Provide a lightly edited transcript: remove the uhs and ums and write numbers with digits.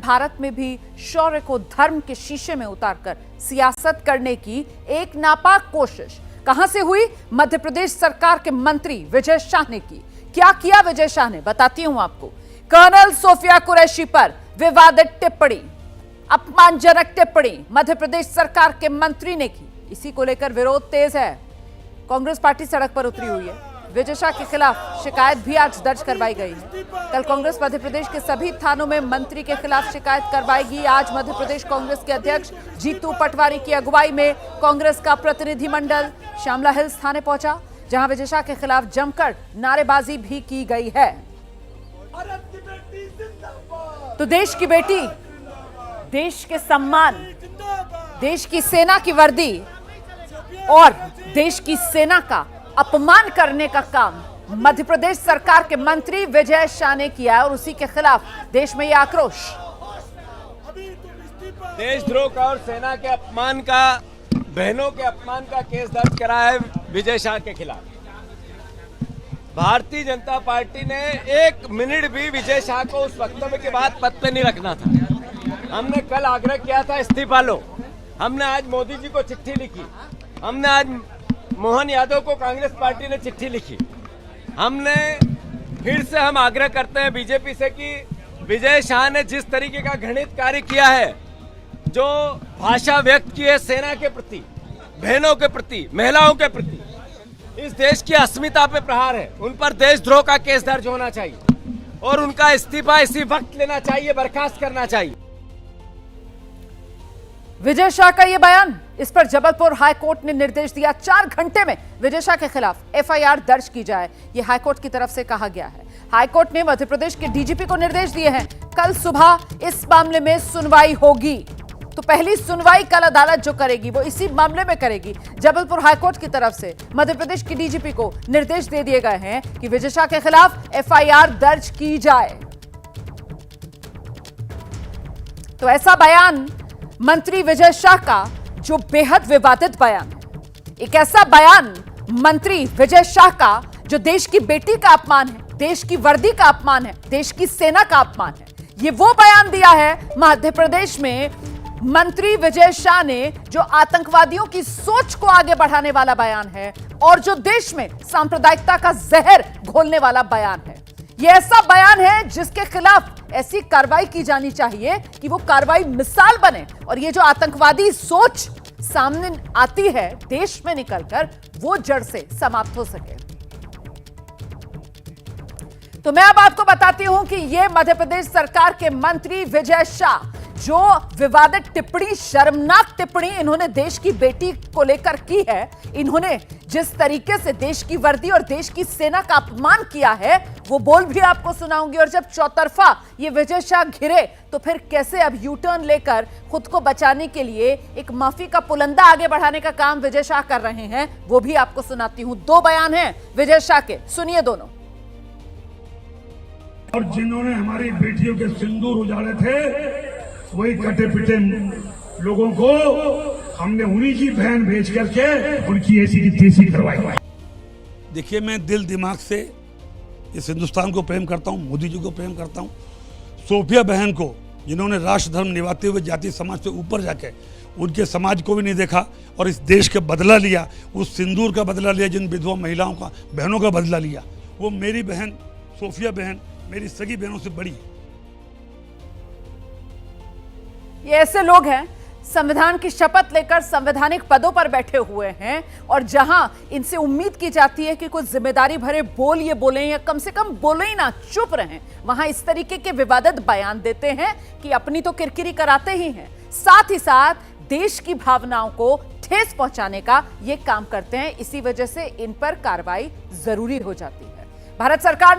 भारत में भी शौर्य को धर्म के शीशे में उतारकर सियासत करने की एक नापाक कोशिश कहां से हुई? मध्य प्रदेश सरकार के मंत्री विजय शाह ने की। क्या किया विजय शाह ने, बताती हूं आपको। कर्नल सोफिया कुरैशी पर विवादित टिप्पणी, अपमानजनक टिप्पणी मध्य प्रदेश सरकार के मंत्री ने की। इसी को लेकर विरोध तेज है। कांग्रेस पार्टी सड़क पर उतरी हुई है। विजय शाह के खिलाफ शिकायत भी आज दर्ज करवाई गई है। कल कांग्रेस मध्य प्रदेश के सभी थानों में मंत्री के खिलाफ शिकायत करवाएगी। आज मध्य प्रदेश कांग्रेस के अध्यक्ष जीतू पटवारी की अगुवाई में कांग्रेस का प्रतिनिधिमंडल श्यामला हिल्स थाने पहुंचा, जहां विजय शाह के खिलाफ जमकर नारेबाजी भी की गई है। तो देश की बेटी, देश के सम्मान, देश की सेना की वर्दी और देश की सेना का अपमान करने का काम मध्य प्रदेश सरकार के मंत्री विजय शाह ने किया है और उसी के खिलाफ देश में यह आक्रोश। देशद्रोह का और सेना के अपमान का, बहनों के अपमान का केस दर्ज करा है विजय शाह के खिलाफ। भारतीय जनता पार्टी ने एक मिनट भी विजय शाह को उस वक्तव्य के बाद पद पे नहीं रखना था। हमने कल आग्रह किया था इस्तीफा लो, हमने आज मोदी जी को चिट्ठी लिखी, हमने आज मोहन यादव को कांग्रेस पार्टी ने चिट्ठी लिखी। हमने फिर से हम आग्रह करते हैं बीजेपी से कि विजय शाह ने जिस तरीके का घृणित कार्य किया है, जो भाषा व्यक्त की है सेना के प्रति, बहनों के प्रति, महिलाओं के प्रति, इस देश की अस्मिता पे प्रहार है। उन पर देशद्रोह का केस दर्ज होना चाहिए और उनका इस्तीफा इसी वक्त लेना चाहिए, बर्खास्त करना चाहिए। विजय शाह का यह बयान, इस पर जबलपुर हाईकोर्ट ने निर्देश दिया 4 घंटे में विजय शाह के खिलाफ एफआईआर दर्ज की जाए। यह हाईकोर्ट की तरफ से कहा गया है। हाईकोर्ट ने मध्य प्रदेश के डीजीपी को निर्देश दिए हैं। कल सुबह इस मामले में सुनवाई होगी। तो पहली सुनवाई कल अदालत जो करेगी वो इसी मामले में करेगी। जबलपुर हाईकोर्ट की तरफ से मध्य प्रदेश की डीजीपी को निर्देश दे दिए गए हैं कि विजय शाह के खिलाफ एफआईआर दर्ज की जाए। तो ऐसा बयान मंत्री विजय शाह का जो बेहद विवादित बयान है, एक ऐसा बयान मंत्री विजय शाह का जो देश की बेटी का अपमान है, देश की वर्दी का अपमान है, देश की सेना का अपमान है। ये वो बयान दिया है मध्य प्रदेश में मंत्री विजय शाह ने जो आतंकवादियों की सोच को आगे बढ़ाने वाला बयान है और जो देश में सांप्रदायिकता का जहर घोलने वाला बयान है। यह ऐसा बयान है जिसके खिलाफ ऐसी कार्रवाई की जानी चाहिए कि वो कार्रवाई मिसाल बने और ये जो आतंकवादी सोच सामने आती है देश में निकलकर, वो जड़ से समाप्त हो सके। तो मैं अब आपको बताती हूं कि ये मध्य प्रदेश सरकार के मंत्री विजय शाह जो विवादित टिप्पणी, शर्मनाक टिप्पणी इन्होंने देश की बेटी को लेकर की है, इन्होंने जिस तरीके से देश की वर्दी और देश की सेना का अपमान किया है, वो बोल भी आपको सुनाऊंगी। और जब चौतरफा ये विजय शाह घिरे तो फिर कैसे अब यू टर्न लेकर खुद को बचाने के लिए एक माफी का पुलंदा आगे बढ़ाने का काम विजय शाह कर रहे हैं, वो भी आपको सुनाती हूं। 2 बयान हैं विजय शाह के, सुनिए दोनों। और जिन्होंने हमारी बेटियों के सिंदूर उजाड़े थे, वही कटे पिटे लोगों को हमने उन्हीं की बहन भेज करके उनकी ऐसी की तैसी करवाई। देखिए, मैं दिल दिमाग से इस हिंदुस्तान को प्रेम करता हूं, मोदी जी को प्रेम करता हूं। सोफिया बहन को, जिन्होंने राष्ट्र धर्म निभाते हुए जाति समाज से ऊपर जाके उनके समाज को भी नहीं देखा और इस देश का बदला लिया, उस सिंदूर का बदला लिया, जिन विधवा महिलाओं का, बहनों का बदला लिया, वो मेरी बहन सोफिया बहन मेरी सगी बहनों से बड़ी है। ये ऐसे लोग हैं संविधान की शपथ लेकर संवैधानिक पदों पर बैठे हुए हैं और जहां इनसे उम्मीद की जाती है कि कुछ जिम्मेदारी भरे बोल ये बोलें या कम से कम बोले ही ना, चुप रहें, वहां इस तरीके के विवादित बयान देते हैं कि अपनी तो किरकिरी कराते ही हैं, साथ ही साथ देश की भावनाओं को ठेस पहुंचाने का ये काम करते हैं। इसी वजह से इन पर कार्रवाई जरूरी हो जाती है। भारत सरकार